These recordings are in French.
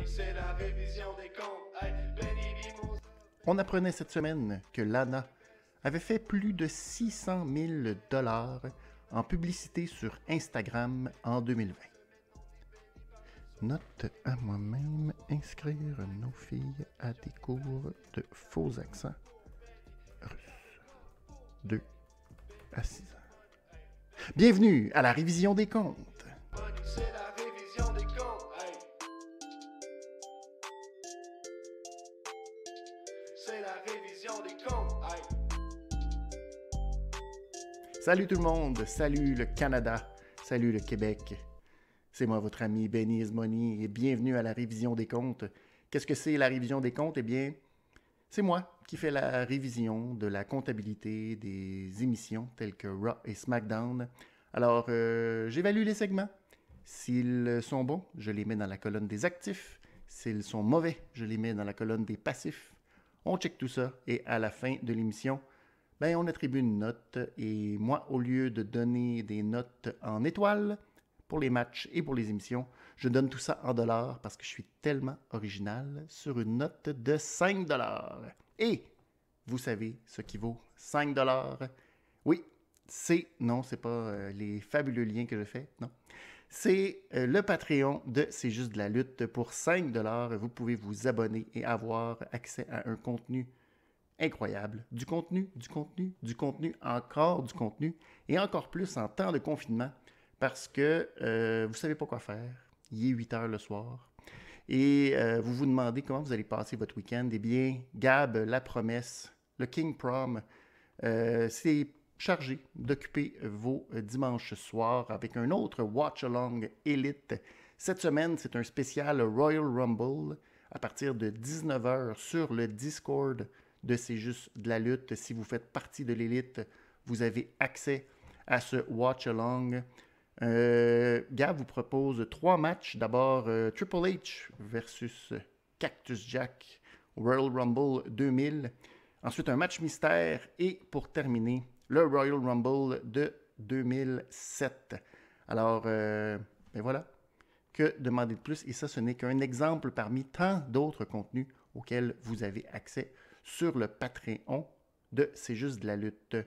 c'est la révision des comptes. Hey, Benny Mimosa. On apprenait cette semaine que Lana avait fait plus de 600 000 $ en publicité sur Instagram en 2020. Note à moi-même, inscrire nos filles à des cours de faux accents russes. 2 à 6 ans. Bienvenue à la révision des comptes. C'est la révision des comptes. Hey. C'est la révision des comptes. Hey. Salut tout le monde, salut le Canada, salut le Québec. C'est moi votre ami Benny Ismoney et bienvenue à la révision des comptes. Qu'est-ce que c'est la révision des comptes? Eh bien, c'est moi qui fais la révision de la comptabilité des émissions telles que Raw et SmackDown. Alors, j'évalue les segments. S'ils sont bons, je les mets dans la colonne des actifs. S'ils sont mauvais, je les mets dans la colonne des passifs. On check tout ça et à la fin de l'émission, on attribue une note. Et moi, au lieu de donner des notes en étoiles pour les matchs et pour les émissions, je donne tout ça en dollars parce que je suis tellement original sur une note de 5 $. Et vous savez ce qui vaut 5 $? Oui, non, c'est pas les fabuleux liens que je fais, non. C'est le Patreon de C'est juste de la lutte. Pour 5 $, vous pouvez vous abonner et avoir accès à un contenu incroyable. Du contenu, encore du contenu, et encore plus en temps de confinement, parce que vous ne savez pas quoi faire. Il est 8 heures le soir. Et vous vous demandez comment vous allez passer votre week-end. Eh bien, Gab, la promesse, le King Prom, c'est chargé d'occuper vos dimanches soirs avec un autre Watch-Along Elite. Cette semaine, c'est un spécial Royal Rumble à partir de 19h sur le Discord de C'est juste de la lutte. Si vous faites partie de l'élite, vous avez accès à ce Watch-Along. Gab vous propose 3 matchs. D'abord, Triple H versus Cactus Jack, Royal Rumble 2000. Ensuite, un match mystère. Et pour terminer, le Royal Rumble de 2007. Alors, voilà. Que demander de plus? Et ça, ce n'est qu'un exemple parmi tant d'autres contenus auxquels vous avez accès sur le Patreon de C'est juste de la lutte.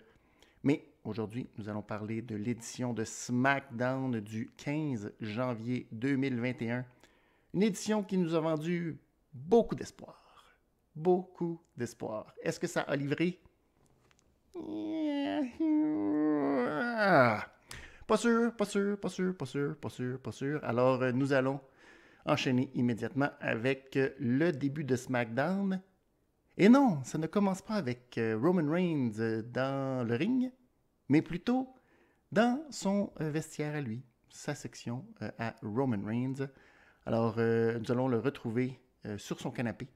Mais aujourd'hui, nous allons parler de l'édition de SmackDown du 15 janvier 2021. Une édition qui nous a vendu beaucoup d'espoir. Beaucoup d'espoir. Est-ce que ça a livré? Pas sûr. Alors, nous allons enchaîner immédiatement avec le début de SmackDown. Et non, ça ne commence pas avec Roman Reigns dans le ring, mais plutôt dans son vestiaire à lui, sa section à Roman Reigns. Alors, nous allons le retrouver sur son canapé,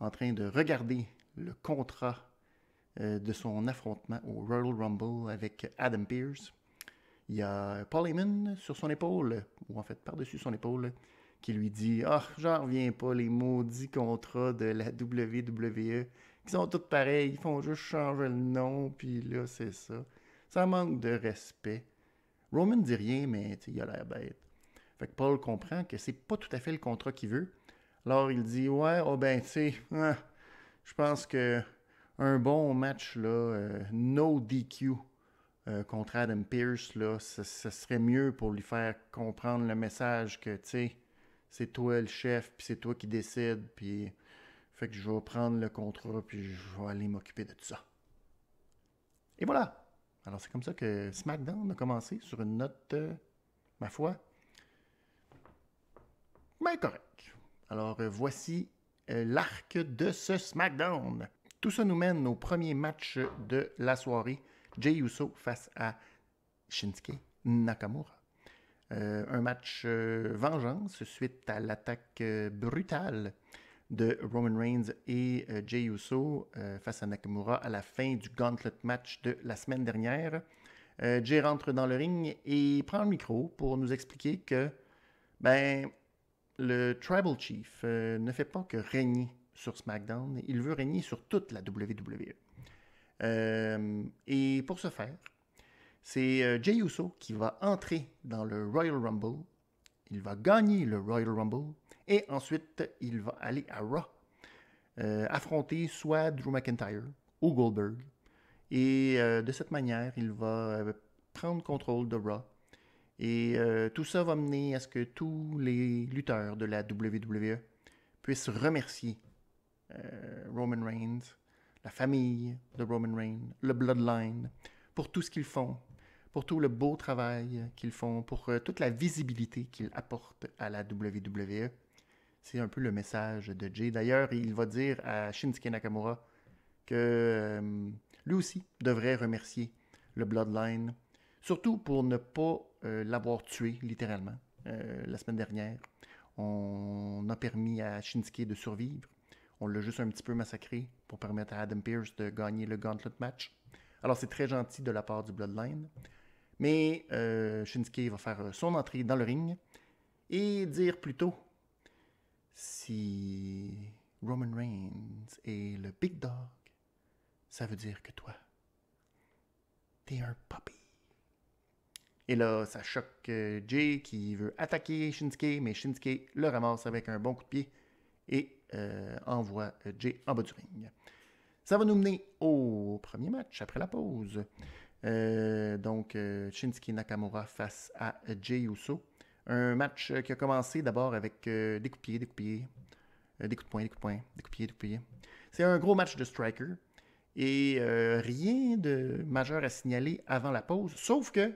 en train de regarder le contrat de son affrontement au Royal Rumble avec Adam Pearce. Il y a Paul Heyman sur son épaule, ou en fait par-dessus son épaule, qui lui dit « Ah, j'en reviens pas, les maudits contrats de la WWE, qui sont tous pareils, ils font juste changer le nom, puis là, c'est ça. Ça manque de respect. » Roman dit rien, mais il a l'air bête. Fait que Paul comprend que c'est pas tout à fait le contrat qu'il veut. Alors, il dit « Ouais, je pense que un bon match, là, no DQ, contre Adam Pearce, là, ça serait mieux pour lui faire comprendre le message que, tu sais, c'est toi le chef, puis c'est toi qui décide, puis fait que je vais prendre le contrat, puis je vais aller m'occuper de tout ça. » Et voilà. Alors, c'est comme ça que SmackDown a commencé sur une note, ma foi, correcte. Alors, voici l'arc de ce SmackDown. Tout ça nous mène au premier match de la soirée. Jey Uso face à Shinsuke Nakamura. Un match vengeance suite à l'attaque brutale de Roman Reigns et Jey Uso face à Nakamura à la fin du Gauntlet match de la semaine dernière. Jey rentre dans le ring et prend le micro pour nous expliquer que le Tribal Chief ne fait pas que régner sur SmackDown, il veut régner sur toute la WWE. Et pour ce faire, c'est Jey Uso qui va entrer dans le Royal Rumble. Il va gagner le Royal Rumble Et ensuite, il va aller à Raw, affronter soit Drew McIntyre ou Goldberg. Et de cette manière, il va prendre contrôle de Raw. Et tout ça va mener à ce que tous les lutteurs de la WWE puissent remercier Roman Reigns, la famille de Roman Reigns, le Bloodline, pour tout ce qu'ils font, pour tout le beau travail qu'ils font, pour toute la visibilité qu'ils apportent à la WWE. C'est un peu le message de Jay. D'ailleurs, il va dire à Shinsuke Nakamura que lui aussi devrait remercier le Bloodline, surtout pour ne pas l'avoir tué, littéralement. La semaine dernière, on a permis à Shinsuke de survivre. On l'a juste un petit peu massacré pour permettre à Adam Pearce de gagner le Gauntlet match. Alors, c'est très gentil de la part du Bloodline. Mais Shinsuke va faire son entrée dans le ring et dire plutôt si Roman Reigns est le Big Dog, ça veut dire que toi, t'es un puppy. Et là, ça choque Jay qui veut attaquer Shinsuke, mais Shinsuke le ramasse avec un bon coup de pied et envoie Jay en bas du ring. Ça va nous mener au premier match après la pause. Donc, Shinsuke Nakamura face à Jey Uso. Un match qui a commencé d'abord avec des coups de pied, des coups de pied, des coups de poing, des coups de poing, des coups de pied, des coups de pied. C'est un gros match de striker et rien de majeur à signaler avant la pause, sauf que,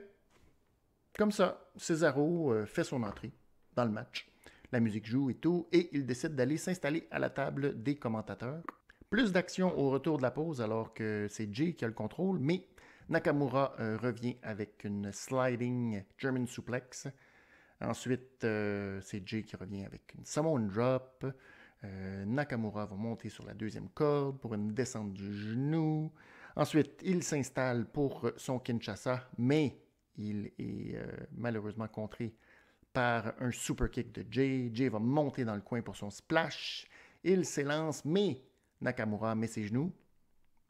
comme ça, Cesaro fait son entrée dans le match. La musique joue et tout, et il décide d'aller s'installer à la table des commentateurs. Plus d'action au retour de la pause alors que c'est Jay qui a le contrôle, mais Nakamura revient avec une sliding German suplex. Ensuite, c'est Jay qui revient avec une Samoan drop. Nakamura va monter sur la deuxième corde pour une descente du genou. Ensuite, il s'installe pour son Kinshasa, mais il est malheureusement contré par un super kick de Jay. Jay va monter dans le coin pour son splash. Il s'élance, mais Nakamura met ses genoux.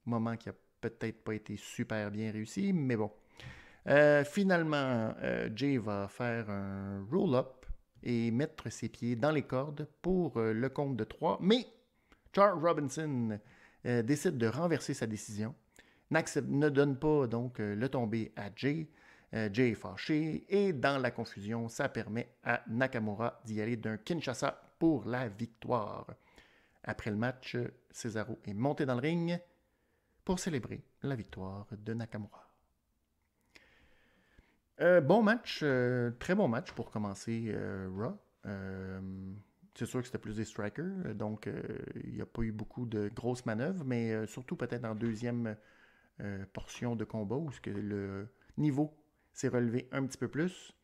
Moment qui a peut-être pas été super bien réussi, mais bon. Finalement, Jay va faire un roll-up et mettre ses pieds dans les cordes pour le compte de 3. Mais Charles Robinson décide de renverser sa décision. Ne donne pas donc le tombé à Jay. Jay est fâché et dans la confusion, ça permet à Nakamura d'y aller d'un Kinshasa pour la victoire. Après le match, Cesaro est monté dans le ring pour célébrer la victoire de Nakamura. Bon match, très bon match pour commencer Raw. C'est sûr que c'était plus des strikers, donc il n'y a pas eu beaucoup de grosses manœuvres, mais surtout peut-être en deuxième portion de combat où le niveau s'est relevé un petit peu plus.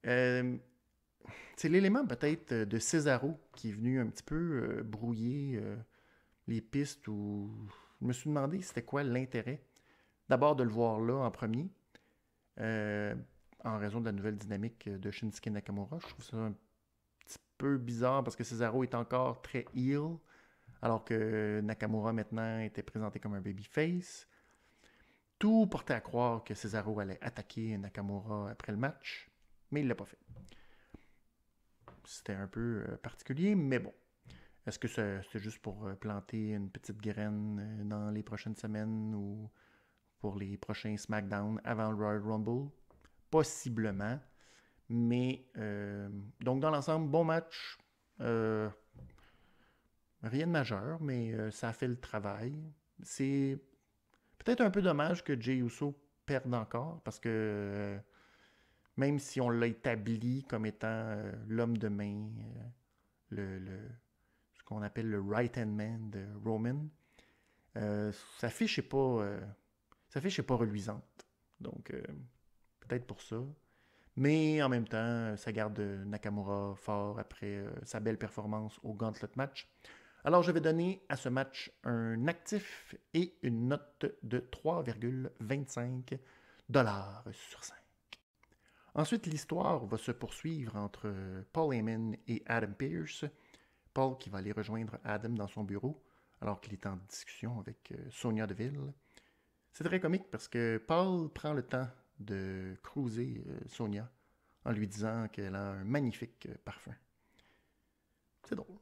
C'est l'élément peut-être de Cesaro qui est venu un petit peu brouiller les pistes où je me suis demandé c'était quoi l'intérêt. D'abord de le voir là en premier, en raison de la nouvelle dynamique de Shinsuke Nakamura. Je trouve ça un petit peu bizarre parce que Cesaro est encore très heel, alors que Nakamura maintenant était présenté comme un babyface. Tout portait à croire que Cesaro allait attaquer Nakamura après le match, mais il ne l'a pas fait. C'était un peu particulier, mais bon. Est-ce que c'était juste pour planter une petite graine dans les prochaines semaines ou pour les prochains SmackDown avant le Royal Rumble? Possiblement. Mais, donc dans l'ensemble, bon match. Rien de majeur, mais ça a fait le travail. C'est peut-être un peu dommage que Jey Uso perde encore, parce que même si on l'a établi comme étant l'homme de main, ce qu'on appelle le right-hand man de Roman, sa fiche n'est pas reluisante. Donc, peut-être pour ça. Mais en même temps, ça garde Nakamura fort après sa belle performance au Gauntlet match. Alors, je vais donner à ce match un actif et une note de 3,25 $ sur 5. Ensuite, l'histoire va se poursuivre entre Paul Heyman et Adam Pearce. Paul qui va aller rejoindre Adam dans son bureau alors qu'il est en discussion avec Sonya Deville. C'est très comique parce que Paul prend le temps de cruiser Sonya en lui disant qu'elle a un magnifique parfum. C'est drôle.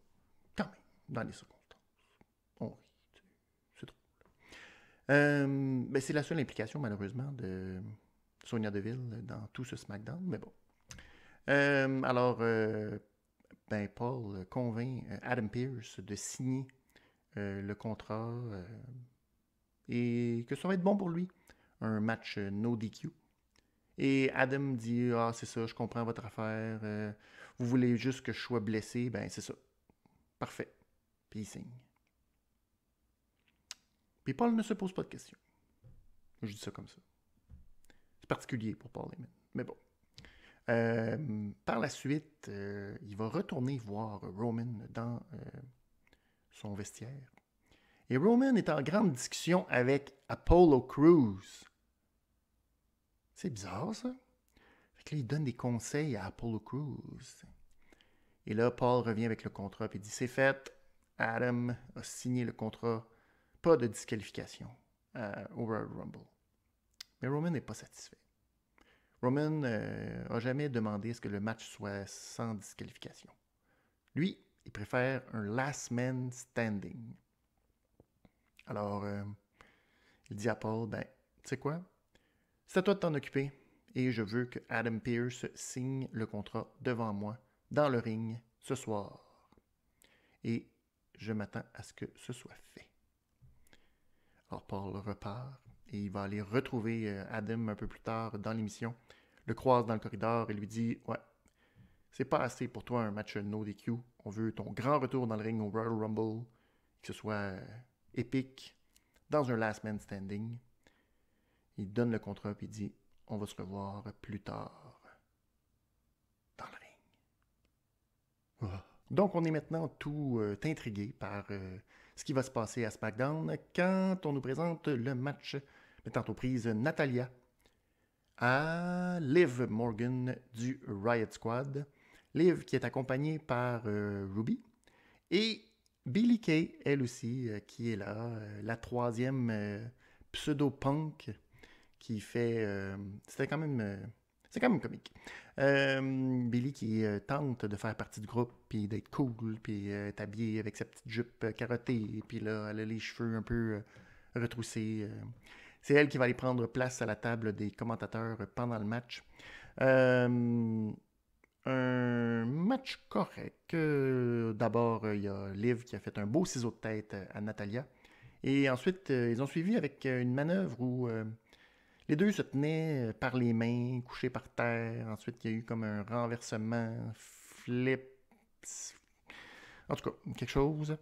Quand même, dans les circonstances. On rit. C'est drôle. Ben, c'est la seule implication, malheureusement, de Sonya Deville dans tout ce SmackDown, mais bon. Alors, ben, Paul convainc Adam Pearce de signer le contrat et que ça va être bon pour lui. Un match no DQ. Et Adam dit, ah, c'est ça, je comprends votre affaire. Vous voulez juste que je sois blessé? Ben, c'est ça. Parfait. Puis il signe. Puis Paul ne se pose pas de questions. Je dis ça comme ça. C'est particulier pour Paul Heyman. Mais bon. Par la suite, il va retourner voir Roman dans son vestiaire. Et Roman est en grande discussion avec Apollo Crews. C'est bizarre, ça. Fait que là, il donne des conseils à Apollo Crews. Et là, Paul revient avec le contrat et dit, c'est fait. Adam a signé le contrat. Pas de disqualification au Royal Rumble. Mais Roman n'est pas satisfait. Roman n'a jamais demandé à ce que le match soit sans disqualification. Lui, il préfère un last man standing. Alors, il dit à Paul, ben, tu sais quoi? C'est à toi de t'en occuper et je veux que Adam Pearce signe le contrat devant moi dans le ring ce soir. Et je m'attends à ce que ce soit fait. Alors, Paul repart et il va aller retrouver Adam un peu plus tard dans l'émission, le croise dans le corridor et lui dit « Ouais, c'est pas assez pour toi un match no DQ. On veut ton grand retour dans le ring au Royal Rumble, que ce soit épique, dans un last man standing. » Il donne le contrat et il dit « On va se revoir plus tard dans le ring. » Donc, on est maintenant tout intrigué par ce qui va se passer à SmackDown quand on nous présente le match mettant aux prises Natalya à Liv Morgan du Riot Squad. Liv qui est accompagnée par Ruby et Billie Kay, elle aussi, qui est là, la troisième pseudo-punk qui fait... c'est quand même comique. Billie qui tente de faire partie du groupe, puis d'être cool, puis est habillée avec sa petite jupe carottée, puis là, elle a les cheveux un peu retroussés. C'est elle qui va aller prendre place à la table des commentateurs pendant le match. Un match correct. D'abord, il y a Liv qui a fait un beau ciseau de tête à Natalya. Et ensuite, ils ont suivi avec une manœuvre où les deux se tenaient par les mains, couchés par terre. Ensuite, il y a eu comme un renversement, flip. En tout cas, quelque chose.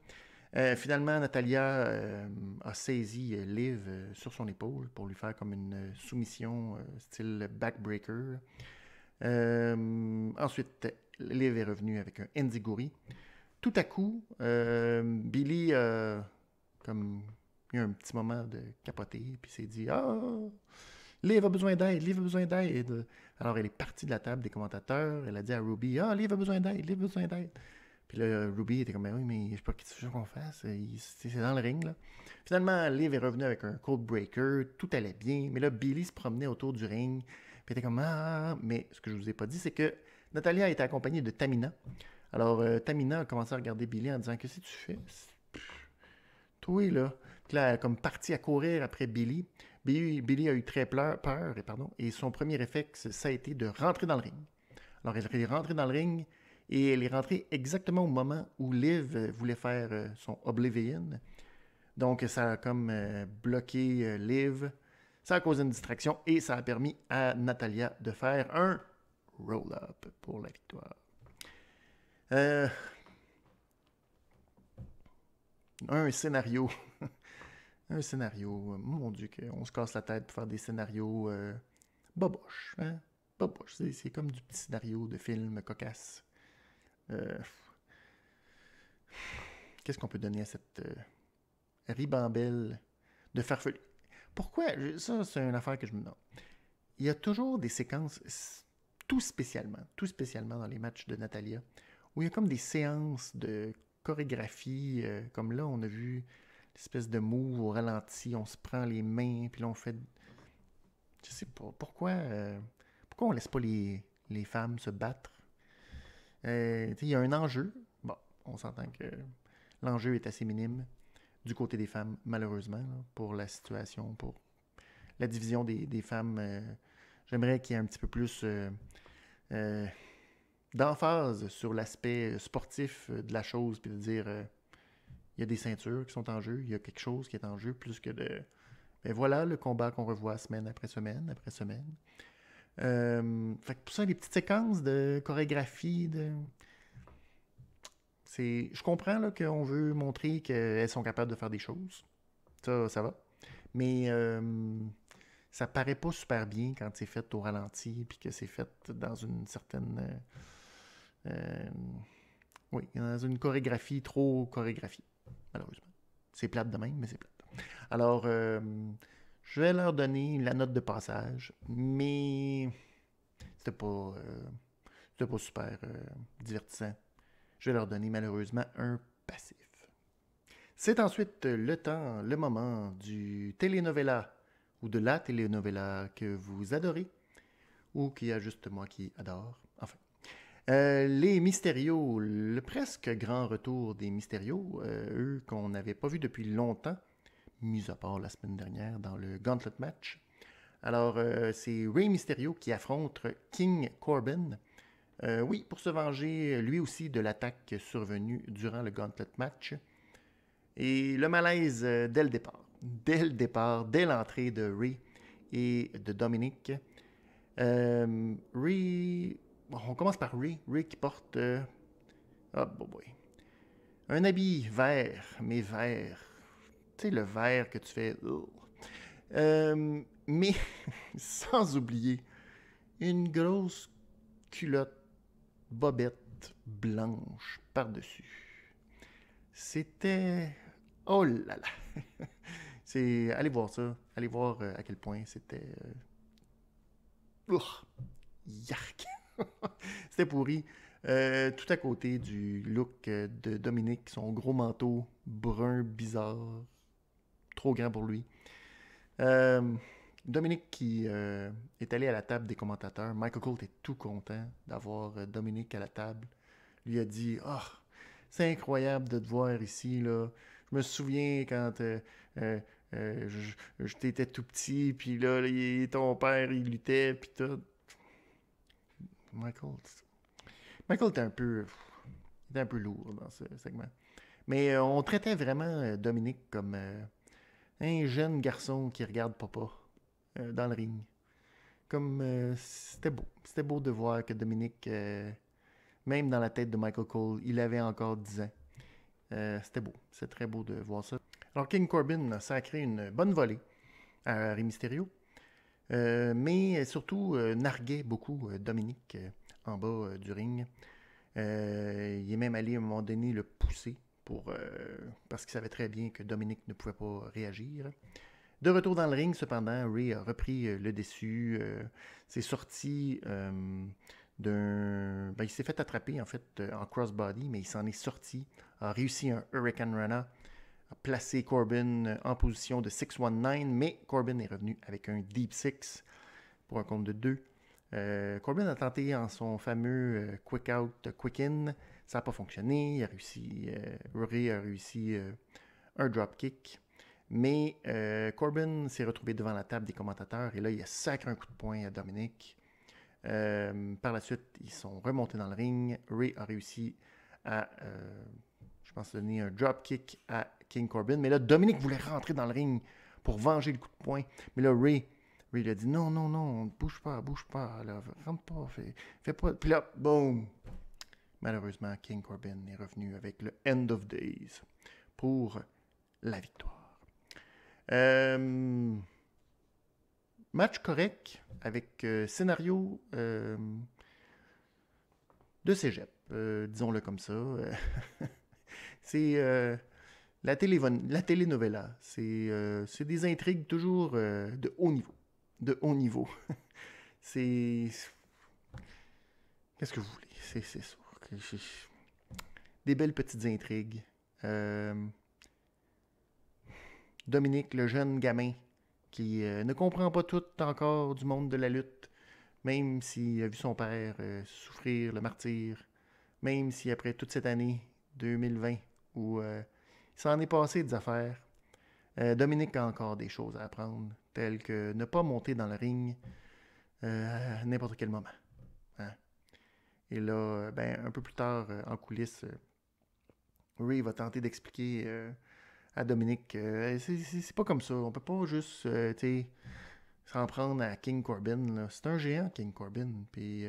Finalement, Natalya a saisi Liv sur son épaule pour lui faire comme une soumission style backbreaker. Ensuite, Liv est revenue avec un enziguri. Tout à coup, Billy comme il y a un petit moment de capoter, puis s'est dit « Ah, Liv a besoin d'aide, Liv a besoin d'aide. » Alors, elle est partie de la table des commentateurs. Elle a dit à Ruby « Ah, Liv a besoin d'aide, Liv a besoin d'aide. » Puis là, Ruby était comme « Oui, mais je sais pas ce que tu veux qu'on fasse. C'est dans le ring, là. » Finalement, Liv est revenue avec un code breaker. Tout allait bien. Mais là, Billy se promenait autour du ring. Puis elle était comme « Ah, mais ce que je vous ai pas dit, c'est que Natalya était accompagnée de Tamina. » Alors, Tamina a commencé à regarder Billy en disant « Qu'est-ce que tu fais? Toi, là. » Puis là, elle a comme parti à courir après Billy. Billy a eu très peur, et son premier réflexe, ça a été de rentrer dans le ring. Alors, elle est rentrée dans le ring, et elle est rentrée exactement au moment où Liv voulait faire son Oblivion. Donc, ça a comme bloqué Liv. Ça a causé une distraction, et ça a permis à Natalya de faire un roll-up pour la victoire. Un scénario. Un scénario. Mon Dieu, qu'on se casse la tête pour faire des scénarios boboches. Hein? Boboche. C'est comme du petit scénario de film cocasse. Qu'est-ce qu'on peut donner à cette ribambelle de farfelu? Pourquoi? Ça, c'est une affaire que je me demande. Il y a toujours des séquences, tout spécialement dans les matchs de Natalya, où il y a comme des séances de chorégraphie, comme là, on a vu l'espèce de move au ralenti, on se prend les mains, puis là, on fait... Je sais pas, pourquoi on laisse pas les femmes se battre? Il y a un enjeu. Bon, on s'entend que l'enjeu est assez minime du côté des femmes, malheureusement, là, pour la situation, pour la division des femmes. J'aimerais qu'il y ait un petit peu plus d'emphase sur l'aspect sportif de la chose, puis de dire il y a des ceintures qui sont en jeu, il y a quelque chose qui est en jeu, plus que de... Ben voilà le combat qu'on revoit semaine après semaine après semaine. Fait que pour ça, les petites séquences de chorégraphie, je comprends là, qu'on veut montrer qu'elles sont capables de faire des choses. Ça va. Mais ça paraît pas super bien quand c'est fait au ralenti puis que c'est fait dans une certaine... oui, dans une chorégraphie trop chorégraphiée, malheureusement. C'est plate de même, mais c'est plate. Alors, je vais leur donner la note de passage, mais c'était pas super divertissant. Je vais leur donner malheureusement un passif. C'est ensuite le moment du telenovela ou de la telenovela que vous adorez ou qu'il y a juste moi qui adore. Enfin. Les Mysterios, le presque grand retour des Mysterios, eux qu'on n'avait pas vus depuis longtemps, mis à part la semaine dernière dans le Gauntlet Match. Alors, c'est Rey Mysterio qui affronte King Corbin. Oui, pour se venger lui aussi de l'attaque survenue durant le Gauntlet Match. Et le malaise dès le départ, dès l'entrée de Rey et de Dominic. Rey... Bon, on commence par Rey. Rey qui porte... oh boy. Un habit vert, mais vert. Tu sais, le vert que tu fais... mais sans oublier une grosse culotte bobette blanche par-dessus. C'était... Oh là là! Allez voir ça. Allez voir à quel point c'était... Yark! C'était pourri. Tout à côté du look de Dominic, son gros manteau brun bizarre, trop grand pour lui. Dominic qui est allé à la table des commentateurs. Michael Cole était tout content d'avoir Dominic à la table. Lui a dit « Ah, oh, c'est incroyable de te voir ici, là. Je me souviens quand t'étais tout petit, puis là, ton père, il luttait, puis tout. » Michael était un peu lourd dans ce segment. Mais on traitait vraiment Dominic comme un jeune garçon qui regarde papa dans le ring. Comme c'était beau. C'était beau de voir que Dominic, même dans la tête de Michael Cole, il avait encore 10 ans. C'était beau. C'est très beau de voir ça. Alors King Corbin a sacré une bonne volée à Rey Mysterio. Mais surtout narguait beaucoup Dominic en bas du ring. Il est même allé à un moment donné le pousser parce qu'il savait très bien que Dominic ne pouvait pas réagir. De retour dans le ring, cependant, Rey a repris le dessus. S'est sorti d'un... Ben, il s'est fait attraper en fait en crossbody, mais il s'en est sorti. A réussi un Hurricane Rana, a placé Corbin en position de 619, mais Corbin est revenu avec un Deep Six pour un compte de 2. Corbin a tenté en son fameux Quick Out, Quick In. Ça n'a pas fonctionné. Rey a réussi un Dropkick. Mais Corbin s'est retrouvé devant la table des commentateurs et là, il a sacré un coup de poing à Dominic. Par la suite, ils sont remontés dans le ring. Rey a réussi à... je pense donner un dropkick à King Corbin. Mais là, Dominic voulait rentrer dans le ring pour venger le coup de poing. Mais là, Rey il a dit non, bouge pas, là, rentre pas, fais pas. Puis là, boum! Malheureusement, King Corbin est revenu avec le End of Days pour la victoire. Match correct avec scénario de cégep, disons-le comme ça. C'est la telenovela. C'est des intrigues toujours de haut niveau. De haut niveau. C'est... Qu'est-ce que vous voulez? C'est sûr. Des belles petites intrigues. Dominic, le jeune gamin, qui ne comprend pas tout encore du monde de la lutte, même s'il a vu son père souffrir le martyre, même si après toute cette année 2020, où il s'en est passé des affaires. Dominique a encore des choses à apprendre, telles que ne pas monter dans le ring à n'importe quel moment. Hein? Et là, un peu plus tard, en coulisses, Ray va tenter d'expliquer à Dominique que c'est pas comme ça. On peut pas juste, s'en prendre à King Corbin. Là. C'est un géant, King Corbin. Puis,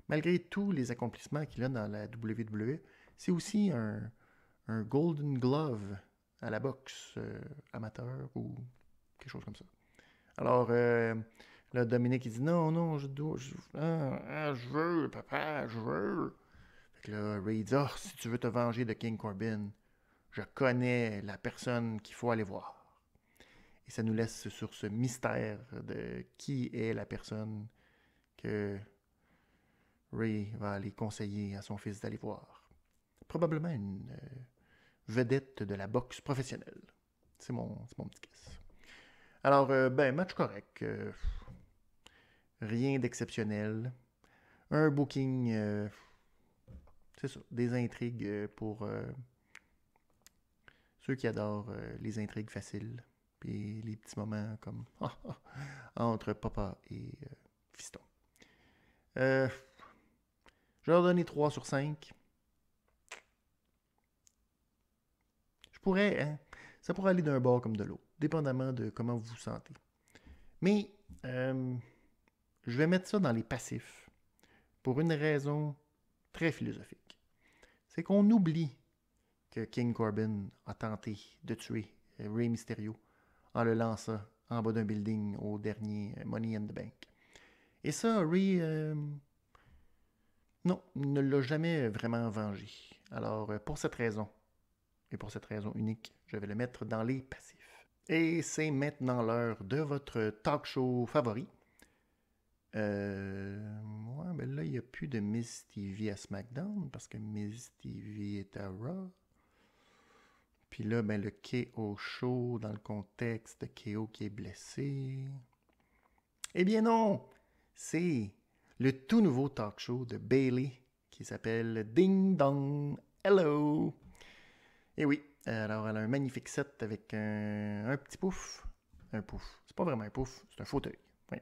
malgré tous les accomplissements qu'il a dans la WWE, c'est aussi un Golden Glove à la boxe amateur ou quelque chose comme ça. Alors, là, Dominique, il dit non, je veux, papa, je veux. Fait que là, Ray dit si tu veux te venger de King Corbin, je connais la personne qu'il faut aller voir. Et ça nous laisse sur ce mystère de qui est la personne que Ray va aller conseiller à son fils d'aller voir. Probablement une vedette de la boxe professionnelle. C'est mon petit guess. Alors, match correct. Rien d'exceptionnel. Un booking, c'est ça, des intrigues pour ceux qui adorent les intrigues faciles. Puis les petits moments comme entre papa et fiston. Je vais leur donner 3 sur 5. Je pourrais, ça pourrait aller d'un bord comme de l'autre, dépendamment de comment vous vous sentez. Mais je vais mettre ça dans les passifs pour une raison très philosophique. C'est qu'on oublie que King Corbin a tenté de tuer Rey Mysterio en le lançant en bas d'un building au dernier Money in the Bank. Et ça, Rey, non, ne l'a jamais vraiment vengé. Alors, pour cette raison, et pour cette raison unique, je vais le mettre dans les passifs. Et c'est maintenant l'heure de votre talk show favori. Là, il n'y a plus de Miz TV à SmackDown parce que Miz TV est à Raw. Puis là, le KO Show dans le contexte de KO qui est blessé. Eh bien non! C'est le tout nouveau talk show de Bayley qui s'appelle Ding Dong Hello! Et oui, alors elle a un magnifique set avec un petit pouf. Un pouf. C'est pas vraiment un pouf, c'est un fauteuil. Oui.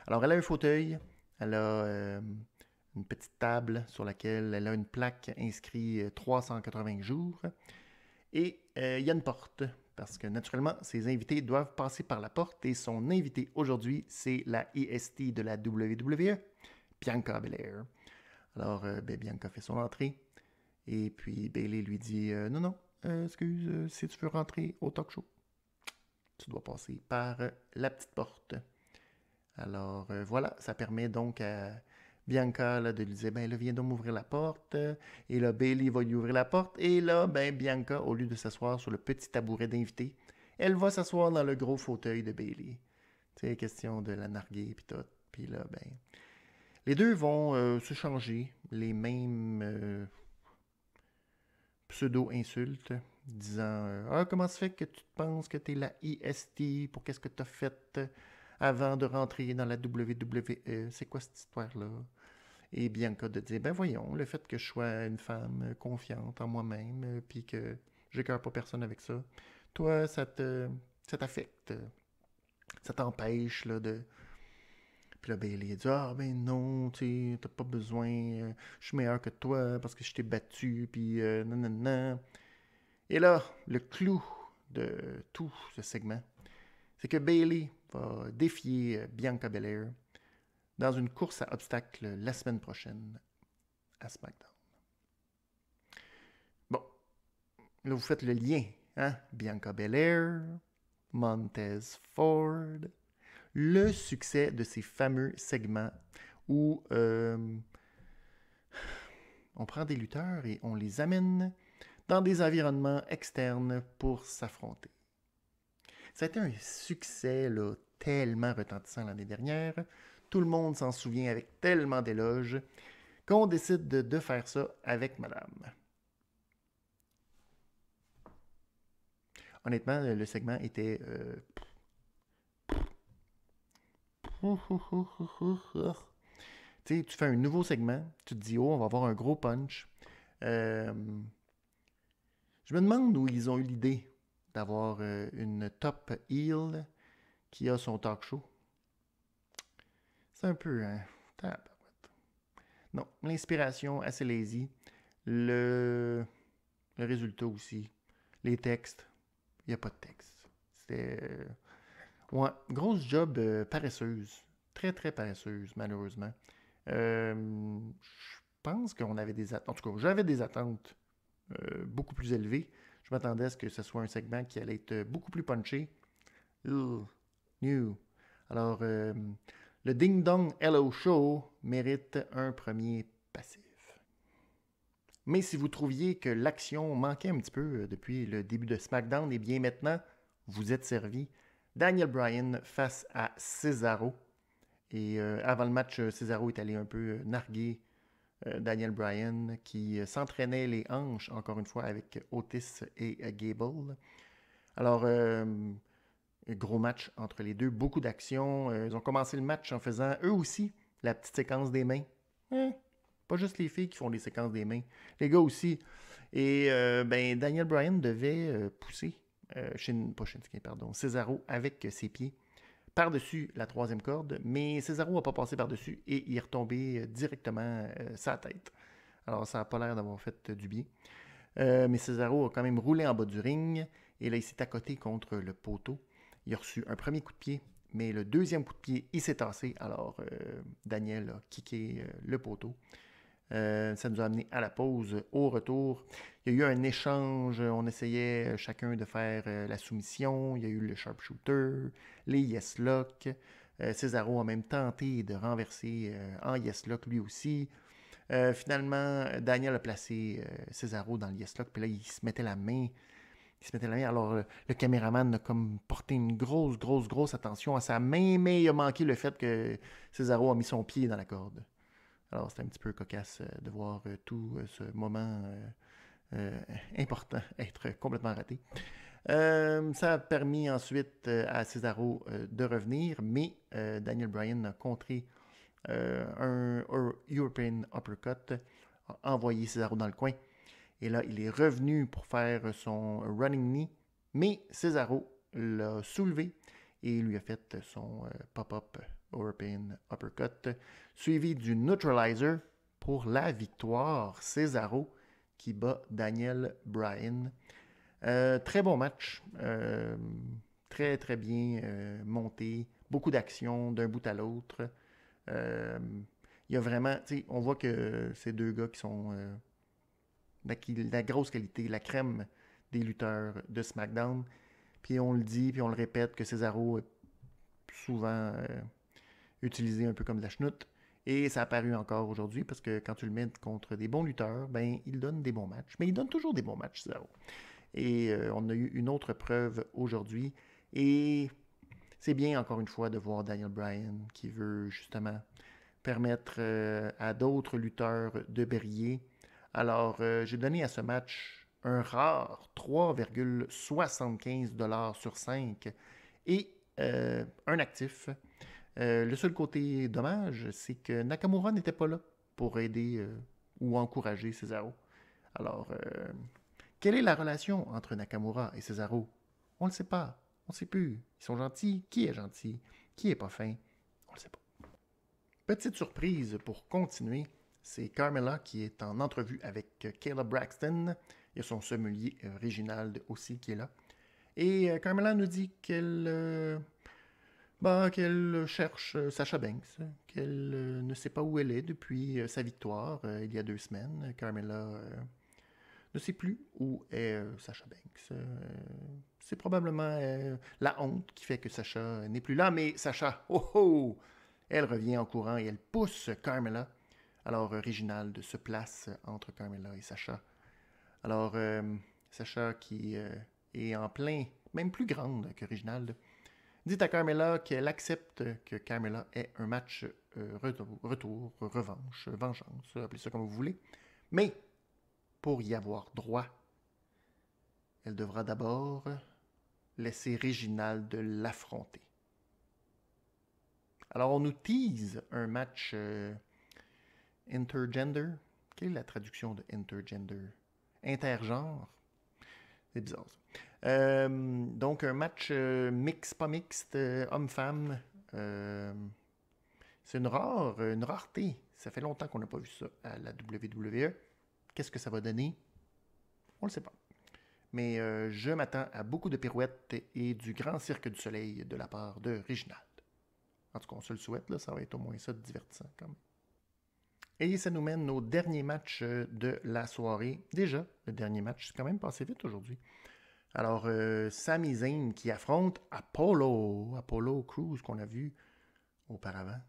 Alors elle a un fauteuil, elle a une petite table sur laquelle elle a une plaque inscrite 380 jours. Et il y a une porte, parce que naturellement, ses invités doivent passer par la porte. Et son invité aujourd'hui, c'est la EST de la WWE, Bianca Belair. Alors, Bianca fait son entrée. Et puis, Bayley lui dit non, excuse, si tu veux rentrer au talk show, tu dois passer par la petite porte. Alors, voilà, ça permet donc à Bianca là, de lui dire, viens donc m'ouvrir la porte. Et là, Bayley va lui ouvrir la porte. Et là, Bianca, au lieu de s'asseoir sur le petit tabouret d'invité, elle va s'asseoir dans le gros fauteuil de Bayley. Tu sais, question de la narguer puis tout. Puis là, les deux vont se changer les mêmes pseudo-insultes, disant comment ça fait que tu te penses que tu es la EST, pour qu'est-ce que tu as fait avant de rentrer dans la WWE, c'est quoi cette histoire-là? Et Bianca de dire, voyons, le fait que je sois une femme confiante en moi-même, puis que j'écœure pas personne avec ça, toi, ça t'affecte, ça t'empêche là, de... Puis là, Bayley dit, non, tu sais, t'as pas besoin, je suis meilleur que toi parce que je t'ai battu, puis non. Et là, le clou de tout ce segment, c'est que Bayley va défier Bianca Belair dans une course à obstacles la semaine prochaine à SmackDown. Bon, là vous faites le lien, hein? Bianca Belair, Montez Ford, le succès de ces fameux segments où on prend des lutteurs et on les amène dans des environnements externes pour s'affronter. Ça a été un succès là, tellement retentissant l'année dernière. Tout le monde s'en souvient avec tellement d'éloges qu'on décide de faire ça avec madame. Honnêtement, le segment était... Tu sais, tu fais un nouveau segment, tu te dis, on va avoir un gros punch. Je me demande où ils ont eu l'idée d'avoir une top heel qui a son talk show. C'est un peu... Hein, non, l'inspiration assez lazy. Le résultat aussi. Les textes. Il n'y a pas de texte. C'était... ouais, grosse job paresseuse. Très, très paresseuse, malheureusement. Je pense qu'on avait des attentes. En tout cas, j'avais des attentes beaucoup plus élevées. Je m'attendais à ce que ce soit un segment qui allait être beaucoup plus punché. New. Alors, le Ding Dong Hello Show mérite un premier passif. Mais si vous trouviez que l'action manquait un petit peu depuis le début de SmackDown, eh bien maintenant, vous êtes servi. Daniel Bryan face à Cesaro. Et avant le match, Cesaro est allé un peu narguer Daniel Bryan qui s'entraînait les hanches, encore une fois, avec Otis et Gable. Alors, gros match entre les deux, beaucoup d'action. Ils ont commencé le match en faisant, eux aussi, la petite séquence des mains. Pas juste les filles qui font des séquences des mains, les gars aussi. Et Daniel Bryan devait pousser Cesaro avec ses pieds par-dessus la troisième corde, mais Cesaro n'a pas passé par-dessus et il est retombé directement sa tête. Alors ça n'a pas l'air d'avoir fait du bien. Mais Cesaro a quand même roulé en bas du ring et là il s'est accoté contre le poteau. Il a reçu un premier coup de pied, mais le deuxième coup de pied, il s'est tassé. Alors Daniel a kické le poteau. Ça nous a amené à la pause. Au retour, il y a eu un échange. On essayait chacun de faire la soumission. Il y a eu le sharpshooter, les yes lock. Cesaro a même tenté de renverser en yes lock lui aussi. Finalement, Daniel a placé Cesaro dans le yes lock. Puis là, il se mettait la main. Alors, le caméraman a comme porté une grosse attention à sa main, mais il a manqué le fait que Cesaro a mis son pied dans la corde. Alors, c'était un petit peu cocasse de voir tout ce moment important être complètement raté. Ça a permis ensuite à Cesaro de revenir, mais Daniel Bryan a contré un European Uppercut, a envoyé Cesaro dans le coin. Et là, il est revenu pour faire son running knee, mais Cesaro l'a soulevé et lui a fait son pop-up European Uppercut, suivi du Neutralizer pour la victoire. Cesaro qui bat Daniel Bryan. Très bon match. Très bien monté. Beaucoup d'action d'un bout à l'autre. Il y a vraiment... On voit que ces deux gars qui sont... la grosse qualité, la crème des lutteurs de SmackDown. Puis on le dit, puis on le répète, que Cesaro est souvent utilisé un peu comme de la chenoute. Et ça a apparu encore aujourd'hui, parce que quand tu le mets contre des bons lutteurs, ben il donne des bons matchs. Mais il donne toujours des bons matchs, Cesaro. Et on a eu une autre preuve aujourd'hui. Et c'est bien, encore une fois, de voir Daniel Bryan qui veut justement permettre à d'autres lutteurs de briller. Alors, j'ai donné à ce match un rare 3,75$ sur 5 et un actif. Le seul côté dommage, c'est que Nakamura n'était pas là pour aider ou encourager Cesaro. Alors, quelle est la relation entre Nakamura et Cesaro? On ne le sait pas. On ne sait plus. Ils sont gentils. Qui est gentil? Qui est pas fin? On ne le sait pas. Petite surprise pour continuer, c'est Carmella qui est en entrevue avec Kayla Braxton. Il y a son sommelier Reginald aussi qui est là. Et Carmella nous dit qu'elle cherche Sasha Banks, qu'elle ne sait pas où elle est depuis sa victoire il y a 2 semaines. Carmella ne sait plus où est Sasha Banks. C'est probablement la honte qui fait que Sasha n'est plus là, mais Sasha, elle revient en courant et elle pousse Carmella. Alors, Reginald se place entre Carmella et Sasha. Alors, Sasha qui est en plein, même plus grande que Reginald, dit à Carmella qu'elle accepte que Carmella ait un match retour, revanche, vengeance, appelez ça comme vous voulez. Mais, pour y avoir droit, elle devra d'abord laisser Reginald l'affronter. Alors, on nous tease un match intergender. Quelle est la traduction de intergender? Intergenre. C'est bizarre, ça. Donc, un match mix, pas mixte, homme-femme. C'est une rareté. Ça fait longtemps qu'on n'a pas vu ça à la WWE. Qu'est-ce que ça va donner? On ne le sait pas. Mais je m'attends à beaucoup de pirouettes et du grand cirque du soleil de la part de Reginald. En tout cas, on se le souhaite, là, ça va être au moins ça de divertissant quand même. Et ça nous mène au dernier match de la soirée. Déjà, le dernier match, c'est quand même passé vite aujourd'hui. Alors, Sami Zayn qui affronte Apollo Crews qu'on a vu auparavant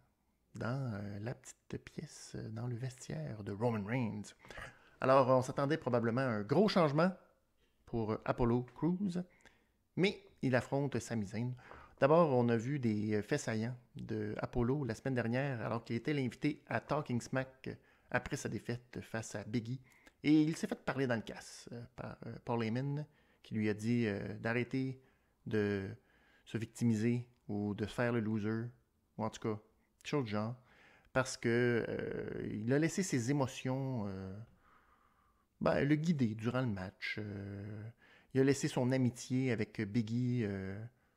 dans la petite pièce, dans le vestiaire de Roman Reigns. Alors, on s'attendait probablement à un gros changement pour Apollo Crews, mais il affronte Sami Zayn. D'abord, on a vu des faits saillants de Apollo la semaine dernière, alors qu'il était l'invité à Talking Smack après sa défaite face à Biggie. Et il s'est fait parler dans le casse par Paul Heyman, qui lui a dit d'arrêter de se victimiser ou de faire le loser, ou en tout cas, quelque chose du genre, parce que il a laissé ses émotions le guider durant le match. Il a laissé son amitié avec Biggie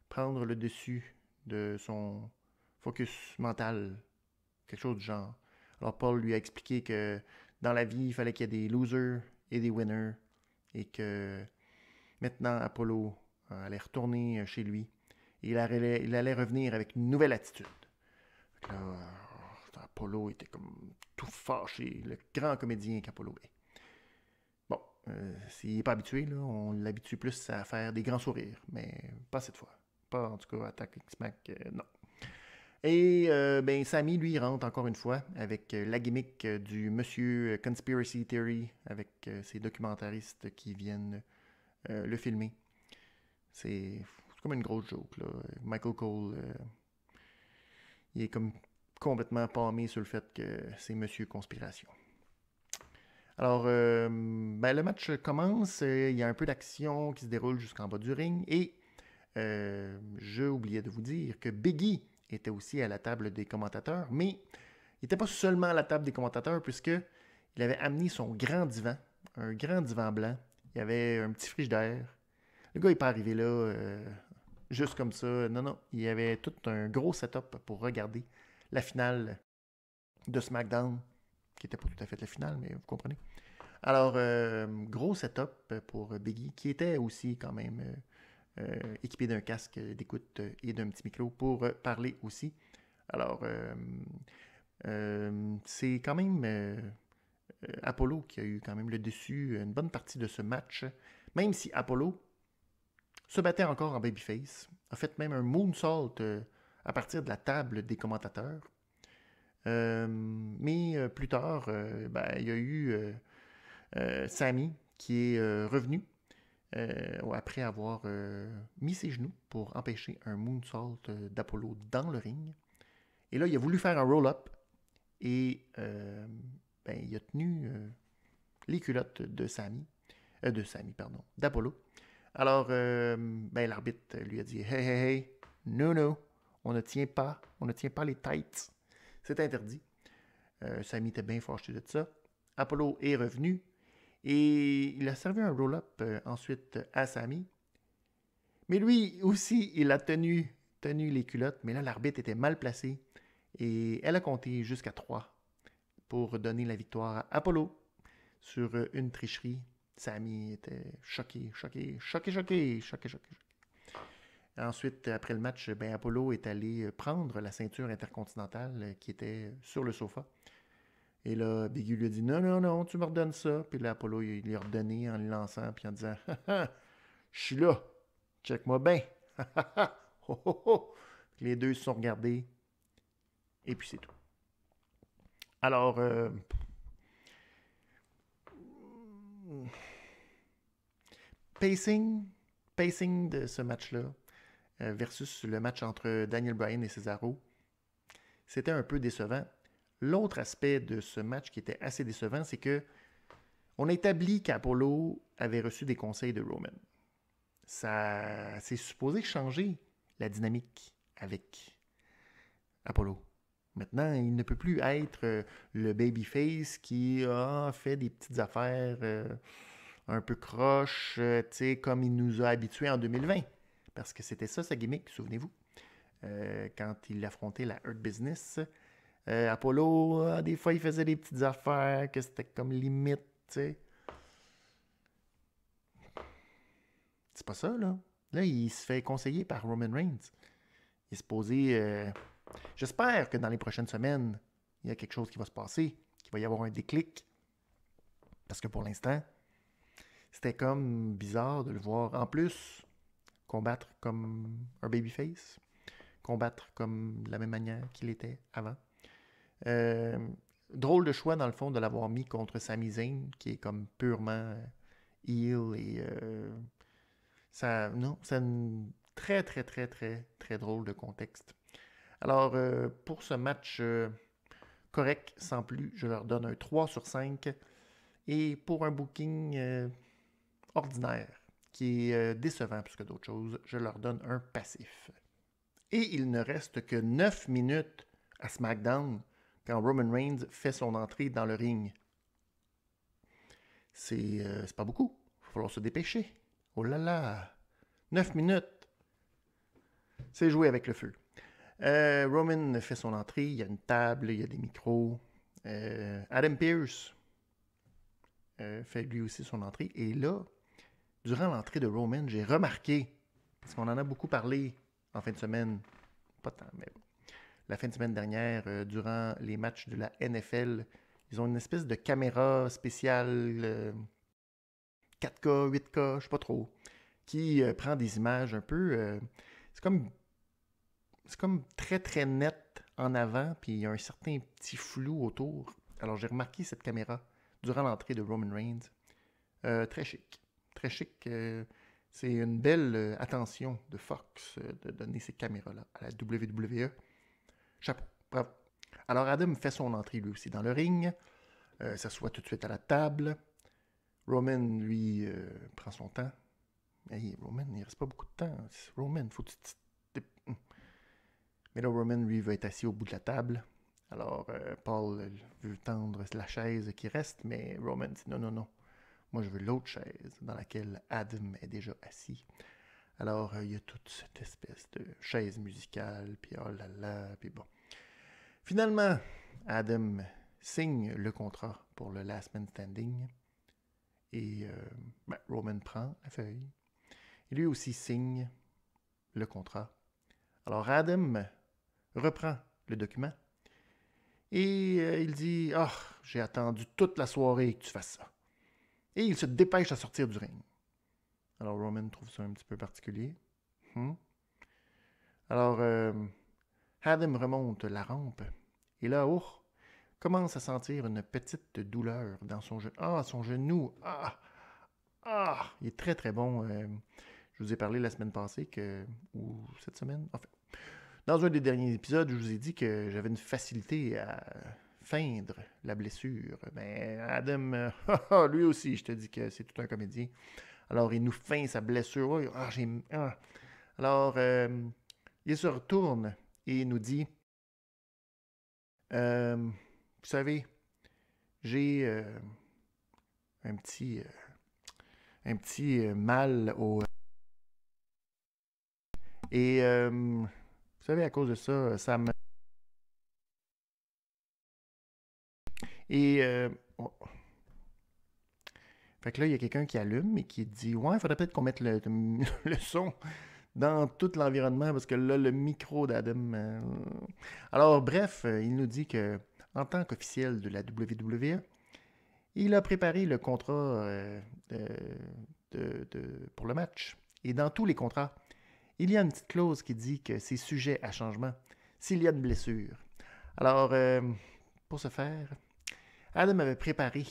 prendre le dessus de son focus mental, quelque chose du genre. Alors Paul lui a expliqué que dans la vie, il fallait qu'il y ait des losers et des winners, et que maintenant Apollo allait retourner chez lui, et il allait revenir avec une nouvelle attitude. Là, Apollo était comme tout fâché, le grand comédien qu'Apollo est. Bon, s'il n'est pas habitué, là, on l'habitue plus à faire des grands sourires, mais pas cette fois. Pas en tout cas à Talking Smack, non. Et Sami, lui, rentre encore une fois avec la gimmick du monsieur Conspiracy Theory, avec ses documentaristes qui viennent le filmer. C'est comme une grosse joke, là. Michael Cole, il est comme complètement pâmé sur le fait que c'est monsieur Conspiration. Alors, le match commence, il y a un peu d'action qui se déroule jusqu'en bas du ring, et j'ai oublié de vous dire que Biggie était aussi à la table des commentateurs, mais il n'était pas seulement à la table des commentateurs, puisqu'il avait amené son grand divan, un grand divan blanc. Il y avait un petit frigidaire. Le gars n'est pas arrivé là juste comme ça. Non, il y avait tout un gros setup pour regarder la finale de SmackDown, qui n'était pas tout à fait la finale, mais vous comprenez. Alors, gros setup pour Biggie, qui était aussi quand même équipé d'un casque d'écoute et d'un petit micro pour parler aussi. Alors, c'est quand même Apollo qui a eu quand même le dessus une bonne partie de ce match, même si Apollo se battait encore en babyface, a fait même un moonsault à partir de la table des commentateurs. Mais plus tard, il y a eu Sami qui est revenu après avoir mis ses genoux pour empêcher un moonsault d'Apollo dans le ring. Et là, il a voulu faire un roll-up et il a tenu les culottes d'Apollo. Alors, l'arbitre lui a dit « Hey, no, on ne tient pas les tights. C'est interdit. » Sami était bien fâché de ça. Apollo est revenu et il a servi un roll-up ensuite à Sami. Mais lui aussi, il a tenu les culottes, mais là, l'arbitre était mal placé et elle a compté jusqu'à 3 pour donner la victoire à Apollo sur une tricherie. Sami était choqué. Ensuite, après le match, Apollo est allé prendre la ceinture intercontinentale qui était sur le sofa. Et là, Biggie lui a dit « Non, tu me redonnes ça. » Puis là, Apollo, il lui a redonné en le lançant, puis en disant « Je suis là. Check-moi bien. » Les deux se sont regardés. Et puis c'est tout. Alors, pacing de ce match-là versus le match entre Daniel Bryan et Cesaro, c'était un peu décevant. L'autre aspect de ce match qui était assez décevant, c'est que on a établi qu'Apollo avait reçu des conseils de Roman. Ça c'est supposé changer la dynamique avec Apollo. Maintenant, il ne peut plus être le babyface qui a fait des petites affaires un peu croche, tu sais, comme il nous a habitués en 2020. Parce que c'était ça sa gimmick, souvenez-vous. Quand il affrontait la Hurt Business, Apollo, des fois, il faisait des petites affaires que c'était comme limite, tu sais. C'est pas ça, là. Là, il se fait conseiller par Roman Reigns. Il est supposé... J'espère que dans les prochaines semaines, il y a quelque chose qui va se passer, qu'il va y avoir un déclic. Parce que pour l'instant, c'était comme bizarre de le voir. En plus, combattre comme un babyface, combattre comme de la même manière qu'il était avant. Euh, Drôle de choix, dans le fond, de l'avoir mis contre Sami Zayn, qui est comme purement heel et... ça, non, c'est un très, très, très, très, très drôle de contexte. Alors, pour ce match correct, sans plus, je leur donne un 3 sur 5. Et pour un booking ordinaire, qui est décevant plus que d'autres choses, je leur donne un passif. Et il ne reste que 9 minutes à SmackDown quand Roman Reigns fait son entrée dans le ring. C'est pas beaucoup. Il va falloir se dépêcher. Oh là là! 9 minutes! C'est jouer avec le feu. Roman fait son entrée. Il y a une table, il y a des micros. Adam Pearce fait lui aussi son entrée. Et là, durant l'entrée de Roman, j'ai remarqué, parce qu'on en a beaucoup parlé en fin de semaine, pas tant, mais la fin de semaine dernière, durant les matchs de la NFL, ils ont une espèce de caméra spéciale 4K, 8K, je sais pas trop, qui prend des images un peu... c'est comme très très net en avant, puis il y a un certain petit flou autour. Alors j'ai remarqué cette caméra durant l'entrée de Roman Reigns. Très chic. Très chic. C'est une belle attention de Fox de donner ces caméras-là à la WWE. Chapeau. Bravo. Alors Adam fait son entrée lui aussi dans le ring. S'assoit tout de suite à la table. Roman, lui, prend son temps. Hey, Roman, il ne reste pas beaucoup de temps. Roman, faut que tu... Mais là, Roman, lui, va être assis au bout de la table. Alors, Paul veut tendre la chaise qui reste, mais Roman dit non, non, non. Moi, je veux l'autre chaise dans laquelle Adam est déjà assis. Alors, il y a toute cette espèce de chaise musicale, puis oh là là, puis bon. Finalement, Adam signe le contrat pour le Last Man Standing. Et Roman prend la feuille. Et lui aussi signe le contrat. Alors, Adam reprend le document. Et il dit « Ah, j'ai attendu toute la soirée que tu fasses ça. » Et il se dépêche à sortir du ring. Alors Roman trouve ça un petit peu particulier. Alors Adam remonte la rampe. Et là, commence à sentir une petite douleur dans son genou. Ah, son genou. Ah, il est très très bon. Je vous ai parlé la semaine passée ou cette semaine. Enfin, dans un des derniers épisodes, je vous ai dit que j'avais une facilité à feindre la blessure. Mais Adam, lui aussi, je te dis que c'est tout un comédien. Alors, il nous feint sa blessure. Alors, il se retourne et il nous dit, vous savez, j'ai un petit mal au... Et, vous savez, à cause de ça, ça me... Et... Fait que là, il y a quelqu'un qui allume et qui dit « Ouais, il faudrait peut-être qu'on mette le son dans tout l'environnement parce que là, le micro d'Adam... Alors, bref, il nous dit que en tant qu'officiel de la WWE, il a préparé le contrat pour le match. Et dans tous les contrats, il y a une petite clause qui dit que c'est sujet à changement s'il y a une blessure. Alors, pour ce faire, Adam avait préparé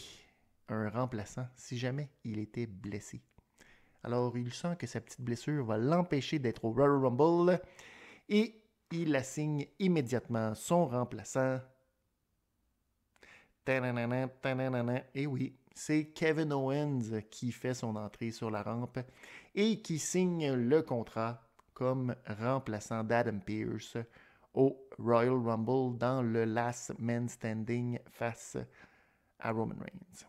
un remplaçant si jamais il était blessé. Alors, il sent que sa petite blessure va l'empêcher d'être au Royal Rumble et il assigne immédiatement son remplaçant. Et oui, c'est Kevin Owens qui fait son entrée sur la rampe et qui signe le contrat comme remplaçant d'Adam Pearce au Royal Rumble dans le Last Man Standing face à Roman Reigns.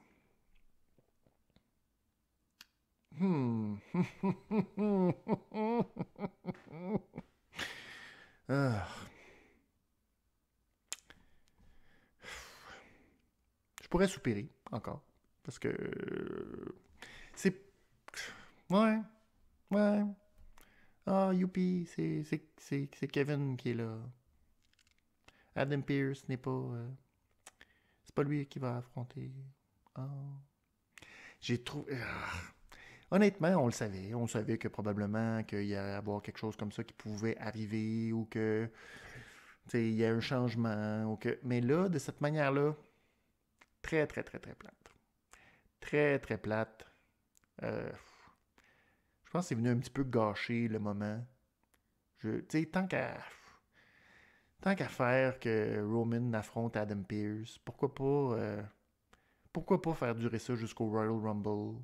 Ah, je pourrais soupirer encore. Parce que c'est. Ouais, ouais. Ah, youpi, c'est Kevin qui est là. Adam Pearce n'est pas. C'est pas lui qui va affronter. Ah. J'ai trouvé. Honnêtement, on le savait. On savait que probablement qu'il y allait avoir quelque chose comme ça qui pouvait arriver ou que il y a un changement. Ou que... Mais là, de cette manière-là, très, très, très, très plate. Très, très plate. Euh, je pense que c'est venu un petit peu gâcher le moment. Tant qu'à faire que Roman affronte Adam Pearce, pourquoi pas faire durer ça jusqu'au Royal Rumble?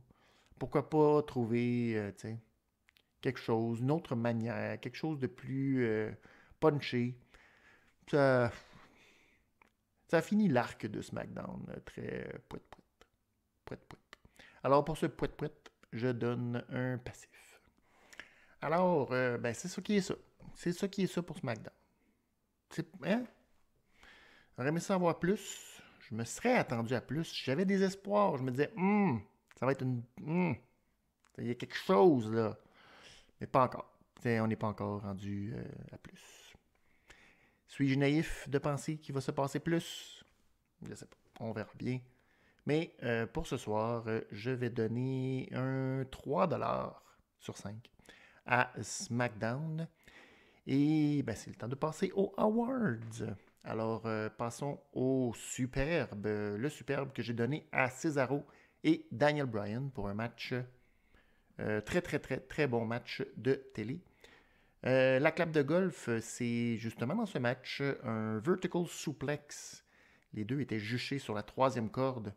Pourquoi pas trouver quelque chose, une autre manière, quelque chose de plus punché? Ça, ça a fini l'arc de SmackDown très poète-poète. Poète-poète. Alors pour ce poète-poète, je donne un passif. Alors, ben c'est ça qui est ça. C'est ça qui est ça pour SmackDown. Hein? J'aurais aimé ça avoir plus. Je me serais attendu à plus. J'avais des espoirs. Je me disais, ça va être une. Il y a quelque chose là. Mais pas encore. On n'est pas encore rendu à plus. Suis-je naïf de penser qu'il va se passer plus? Je ne sais pas. On verra bien. Mais pour ce soir, je vais donner un 3$ sur 5 à SmackDown. Et ben, c'est le temps de passer aux Awards. Alors, passons au superbe. Le superbe que j'ai donné à Cesaro et Daniel Bryan pour un match très, très, très, très bon match de télé. La clap de golf, c'est justement dans ce match un vertical suplex. Les deux étaient juchés sur la troisième corde.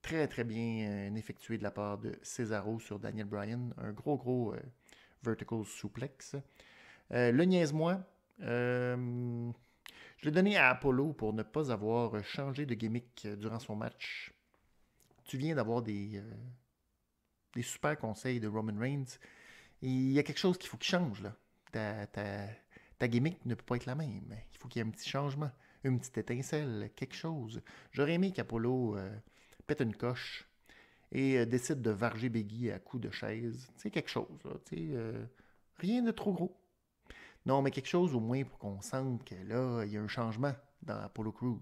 Très, très bien effectué de la part de Cesaro sur Daniel Bryan. Un gros vertical suplex. Le niaise-moi, je l'ai donné à Apollo pour ne pas avoir changé de gimmick durant son match. Tu viens d'avoir des super conseils de Roman Reigns. Et il y a quelque chose qu'il faut qu'il change, là. Ta gimmick ne peut pas être la même. Il faut qu'il y ait un petit changement, une petite étincelle, quelque chose. J'aurais aimé qu'Apollo pète une coche et décide de varger Biggie à coups de chaise. Tu sais, quelque chose, là. Rien de trop gros. Non, mais quelque chose au moins pour qu'on sente que là, il y a un changement dans Apollo Crews.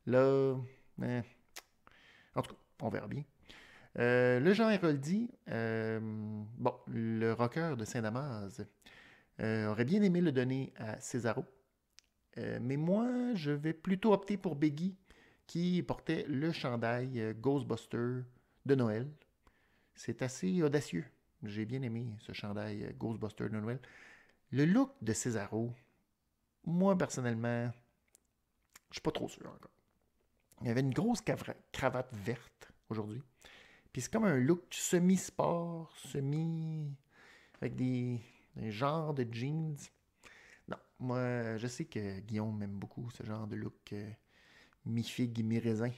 Là, en tout cas, on verra bien. Le Jean Héroldi, bon, le rocker de Saint-Damas, aurait bien aimé le donner à Cesaro. Mais moi, je vais plutôt opter pour Biggie, qui portait le chandail Ghostbuster de Noël. C'est assez audacieux. J'ai bien aimé ce chandail Ghostbuster de Noël. Le look de Cesaro, moi, personnellement, je suis pas trop sûr encore. Il y avait une grosse cravate verte aujourd'hui. Puis c'est comme un look semi-sport, avec des genres de jeans. Non, moi, je sais que Guillaume aime beaucoup ce genre de look mi-figue, mi-raisin.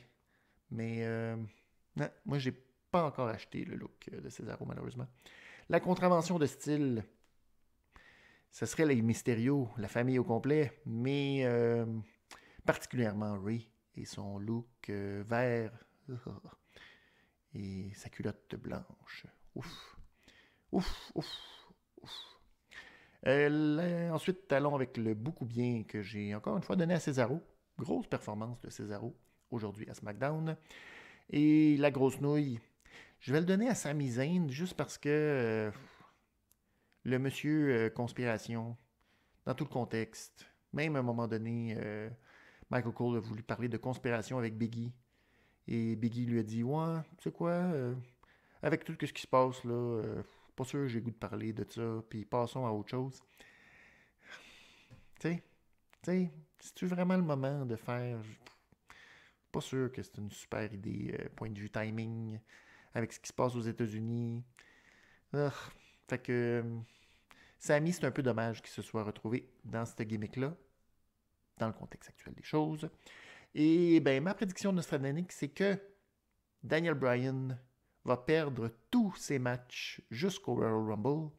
Mais non, moi, j'ai pas encore acheté le look de Cesaro, malheureusement. La contravention de style, ce serait les Mysterio, la famille au complet, mais particulièrement Ray et son look vert et sa culotte blanche. Ouf, ouf, ouf, ouf. Ensuite, allons avec le beaucoup bien que j'ai encore une fois donné à Cesaro. Grosse performance de Cesaro aujourd'hui à SmackDown. Et la grosse nouille, je vais le donner à Sami Zayn juste parce que le monsieur conspiration, dans tout le contexte, même à un moment donné, Michael Cole a voulu parler de conspiration avec Biggie. Et Biggie lui a dit, ouais, tu sais quoi, avec tout ce qui se passe là, pas sûr j'ai le goût de parler de ça, puis passons à autre chose. Tu sais, c'est-tu vraiment le moment de faire. Pas sûr que c'est une super idée, point de vue timing, avec ce qui se passe aux États-Unis. Fait que Sami, c'est un peu dommage qu'il se soit retrouvé dans cette gimmick-là, dans le contexte actuel des choses. Et ben ma prédiction nostradaméque, c'est que Daniel Bryan va perdre tous ses matchs jusqu'au Royal Rumble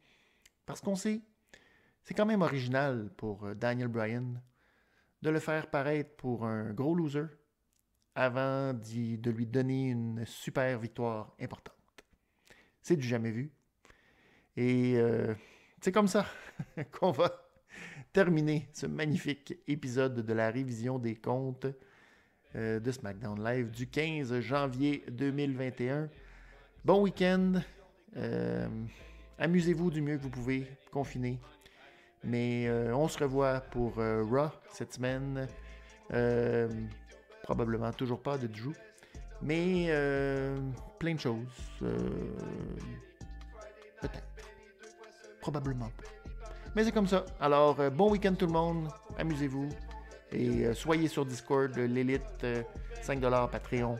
parce qu'on sait, c'est quand même original pour Daniel Bryan de le faire paraître pour un gros loser avant de lui donner une super victoire importante. C'est du jamais vu. Et c'est comme ça qu'on va terminer ce magnifique épisode de la révision des comptes de SmackDown Live du 15 janvier 2021. Bon week-end. Amusez-vous du mieux que vous pouvez, confiné. Mais on se revoit pour Raw cette semaine. Probablement toujours pas de Drew. Mais plein de choses. Peut-être. Probablement pas. Mais c'est comme ça. Alors, bon week-end tout le monde. Amusez-vous. Et soyez sur Discord, l'élite, 5$ Patreon.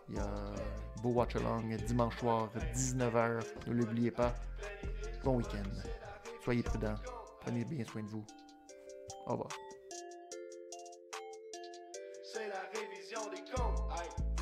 Il y a beau watch along dimanche soir, 19h. Ne l'oubliez pas. Bon week-end. Soyez prudents. Prenez bien soin de vous. Au revoir. C'est la révision des comptes. Aïe.